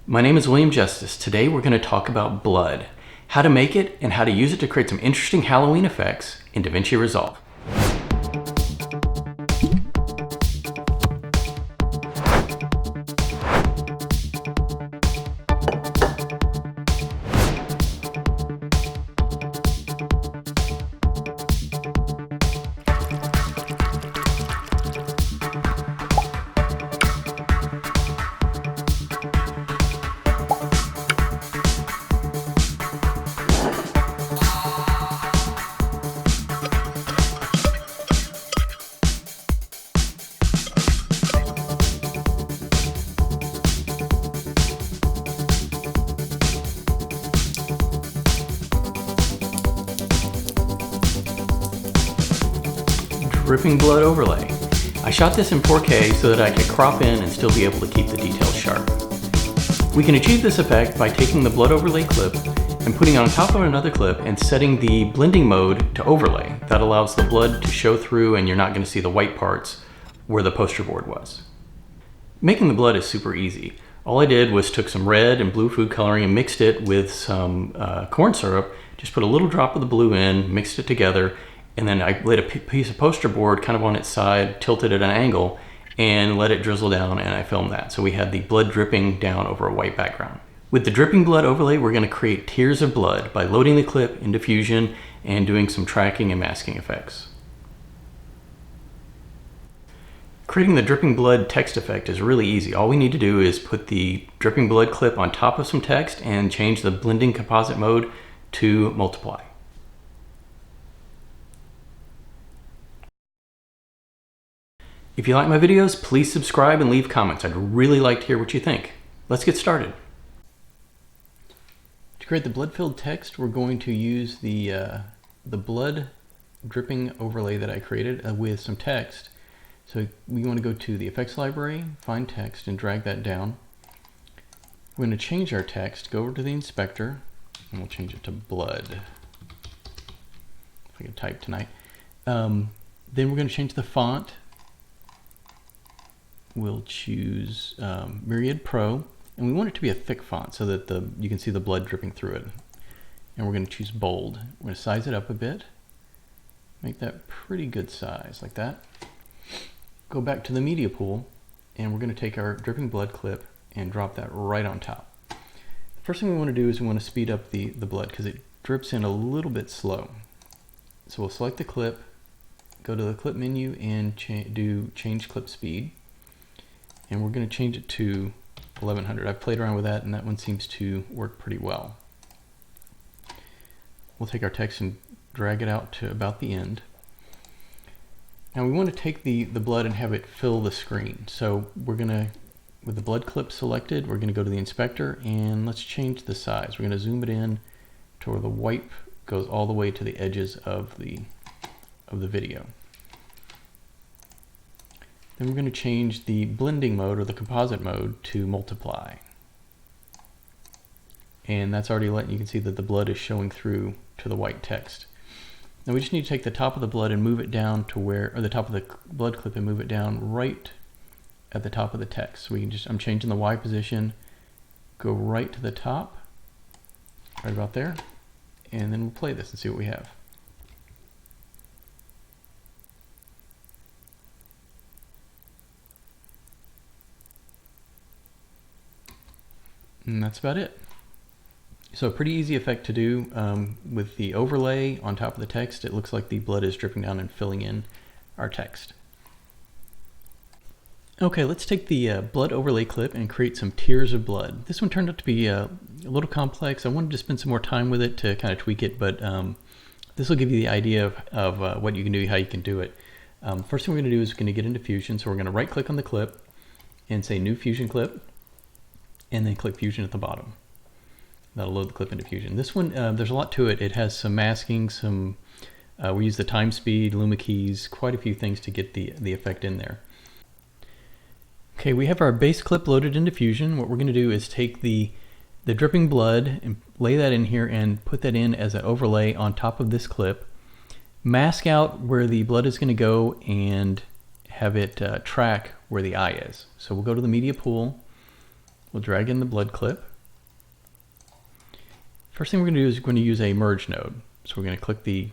My name is William Justice. Today we're going to talk about blood, how to make it, and how to use it to create some interesting Halloween effects in Davinci Resolve. Dripping blood overlay. I shot this in 4K so that I could crop in and still be able to keep the details sharp. We can achieve this effect by taking the blood overlay clip and putting it on top of another clip and setting the blending mode to overlay. That allows the blood to show through and you're not going to see the white parts where the poster board was. Making the blood is super easy. All I did was took some red and blue food coloring and mixed it with some corn syrup, just put a little drop of the blue in, mixed it together, and then I laid a piece of poster board kind of on its side, tilted at an angle, and let it drizzle down, and I filmed that. So we had the blood dripping down over a white background. With the dripping blood overlay, we're going to create tears of blood by loading the clip into Fusion and doing some tracking and masking effects. Creating the dripping blood text effect is really easy. All we need to do is put the dripping blood clip on top of some text and change the blending composite mode to multiply. If you like my videos, please subscribe and leave comments. I'd really like to hear what you think. Let's get started. To create the blood-filled text, we're going to use the blood dripping overlay that I created with some text. So we want to go to the effects library, find text, and drag that down. We're going to change our text, go over to the inspector, and we'll change it to blood. If I can type tonight. Then we're going to change the font. We'll choose Myriad Pro, and we want it to be a thick font so that you can see the blood dripping through it. And we're going to choose bold. We're going to size it up a bit, make that pretty good size, like that. Go back to the media pool, and we're going to take our dripping blood clip and drop that right on top. The first thing we want to do is we want to speed up the blood because it drips in a little bit slow. So we'll select the clip, go to the clip menu, and do change clip speed. And we're going to change it to 1100. I've played around with that, and that one seems to work pretty well. We'll take our text and drag it out to about the end. Now we want to take the blood and have it fill the screen. So we're going to, with the blood clip selected, we're going to go to the inspector, and let's change the size. We're going to zoom it in to where the wipe goes all the way to the edges of the video. Then we're going to change the blending mode or the composite mode to multiply. And that's already letting you can see that the blood is showing through to the white text. Now we just need to take the top of the blood and move it down to where, or the top of the blood clip and move it down right at the top of the text. So we can just, I'm changing the Y position, go right to the top, right about there, and then we'll play this and see what we have. And that's about it. So a pretty easy effect to do with the overlay on top of the text. It looks like the blood is dripping down and filling in our text. Okay, let's take the blood overlay clip and create some tears of blood. This one turned out to be a little complex. I wanted to spend some more time with it to kind of tweak it, but this will give you the idea of what you can do, how you can do it. First thing we're going to do is we're going to get into Fusion. So we're going to right click on the clip and say New Fusion Clip, and then click Fusion at the bottom. That'll load the clip into Fusion. This one, there's a lot to it. It has some masking, we use the time speed, luma keys, quite a few things to get the effect in there. Okay, we have our base clip loaded into Fusion. What we're going to do is take the dripping blood and lay that in here and put that in as an overlay on top of this clip. Mask out where the blood is going to go and have it track where the eye is. So we'll go to the media pool. We'll drag in the blood clip. First thing we're going to do is we're going to use a merge node. So we're going to click the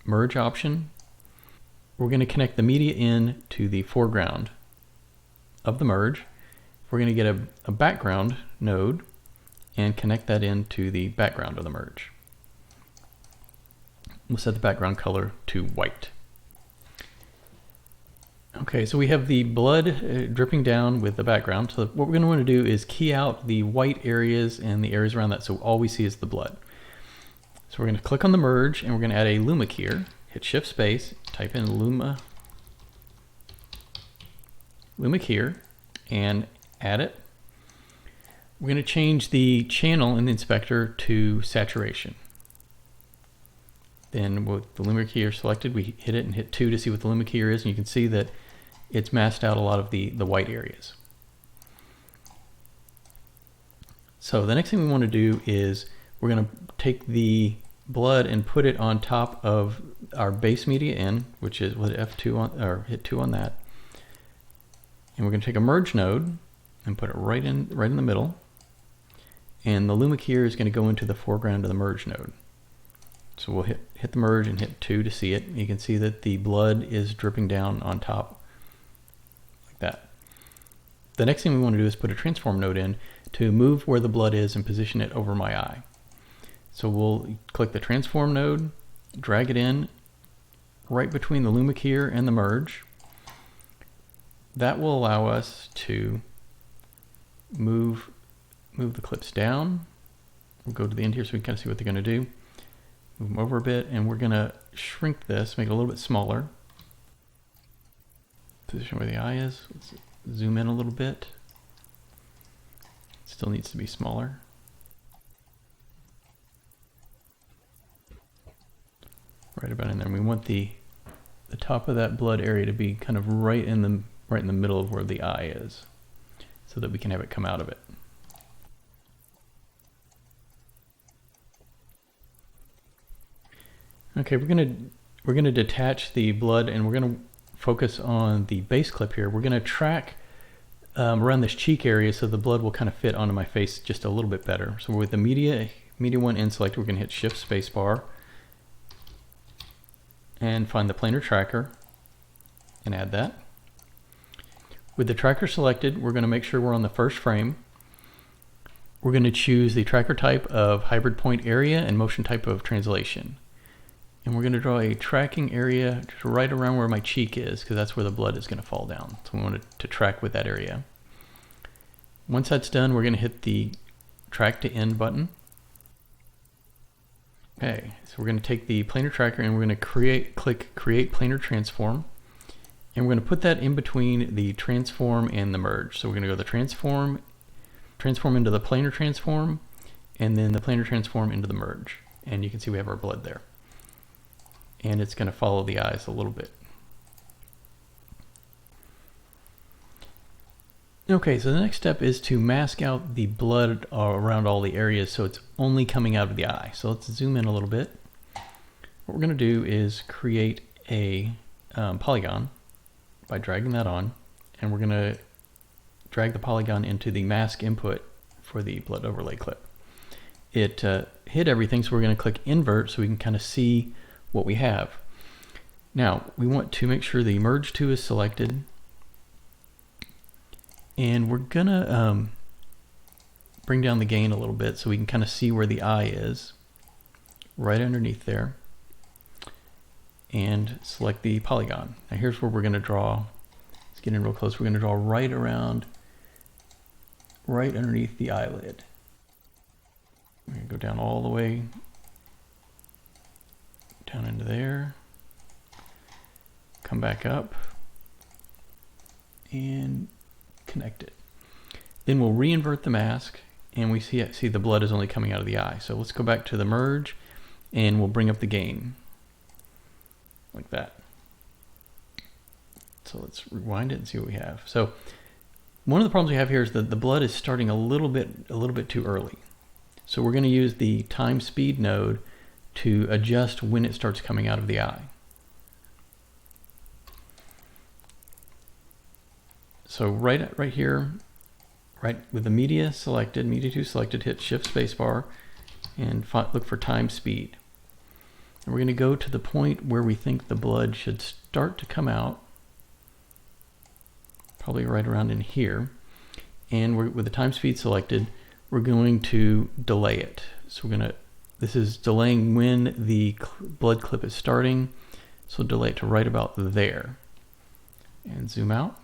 merge option. We're going to connect the media in to the foreground of the merge. We're going to get a background node and connect that into the background of the merge. We'll set the background color to white. Okay, so we have the blood dripping down with the background. So what we're going to want to do is key out the white areas and the areas around that, so all we see is the blood. So we're going to click on the merge and we're going to add a luma keyer. Hit Shift Space, type in luma keyer and add it. We're going to change the channel in the inspector to saturation. Then with the luma keyer selected, we hit it and hit 2 to see what the luma keyer is, and you can see that it's masked out a lot of the white areas. So the next thing we want to do is we're going to take the blood and put it on top of our base media in, which is with F2 on, or hit 2 on that. And we're going to take a merge node and put it right in the middle. And the luma keyer is going to go into the foreground of the merge node. So we'll hit the merge and hit 2 to see it. You can see that the blood is dripping down on top like that. The next thing we want to do is put a transform node in to move where the blood is and position it over my eye. So we'll click the transform node, drag it in right between the luma keyer and the merge. That will allow us to move the clips down. We'll go to the end here so we can kind of see what they're going to do. Move them over a bit, and we're going to shrink this, make it a little bit smaller. Position where the eye is. Let's zoom in a little bit. Still needs to be smaller. Right about in there. And we want the top of that blood area to be kind of right in the middle of where the eye is, so that we can have it come out of it. Okay, we're gonna detach the blood, and we're gonna focus on the base clip here. We're gonna track around this cheek area so the blood will kind of fit onto my face just a little bit better. So with the media 1 in selected, we're gonna hit Shift Space Bar and find the planar tracker and add that. With the tracker selected, we're gonna make sure we're on the first frame. We're gonna choose the tracker type of hybrid point area and motion type of translation. And we're going to draw a tracking area just right around where my cheek is, because that's where the blood is going to fall down. So we want it to track with that area. Once that's done, we're going to hit the track to end button. Okay, so we're going to take the planar tracker and we're going to click Create Planar Transform. And we're going to put that in between the transform and the merge. So we're going to go the transform into the planar transform, and then the planar transform into the merge. And you can see we have our blood there. And it's going to follow the eyes a little bit. Okay, so the next step is to mask out the blood around all the areas so it's only coming out of the eye. So let's zoom in a little bit. What we're going to do is create a polygon by dragging that on, and we're going to drag the polygon into the mask input for the blood overlay clip. It hid everything, so we're going to click invert so we can kind of see what we have. Now we want to make sure the merge to is selected, and we're gonna bring down the gain a little bit so we can kind of see where the eye is right underneath there, and select the polygon. Now here's where we're going to draw. Let's get in real close. We're going to draw right underneath the eyelid. We're going to go down all the way down into there, come back up and connect it. Then we'll re-invert the mask, and we see the blood is only coming out of the eye. So let's go back to the merge and we'll bring up the gain like that. So let's rewind it and see what we have. So one of the problems we have here is that the blood is starting a little bit too early. So we're going to use the time speed node to adjust when it starts coming out of the eye. So right here, right with the media selected, media 2 selected, hit Shift Spacebar and look for time speed. And we're going to go to the point where we think the blood should start to come out, probably right around in here. And with the time speed selected, we're going to delay it. So this is delaying when the blood clip is starting. So delay it to right about there. And zoom out.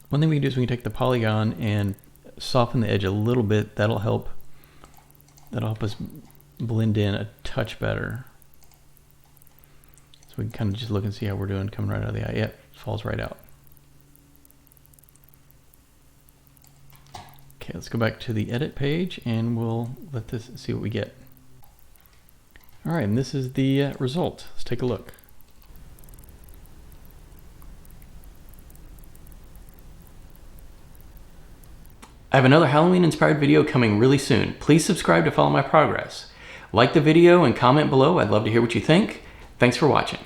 One thing we can do is we can take the polygon and soften the edge a little bit. That'll help us blend in a touch better. So we can kind of just look and see how we're doing coming right out of the eye. Yep, falls right out. Okay, let's go back to the edit page and we'll let this see what we get. All right, and this is the result. Let's take a look. I have another Halloween-inspired video coming really soon. Please subscribe to follow my progress. Like the video and comment below. I'd love to hear what you think. Thanks for watching.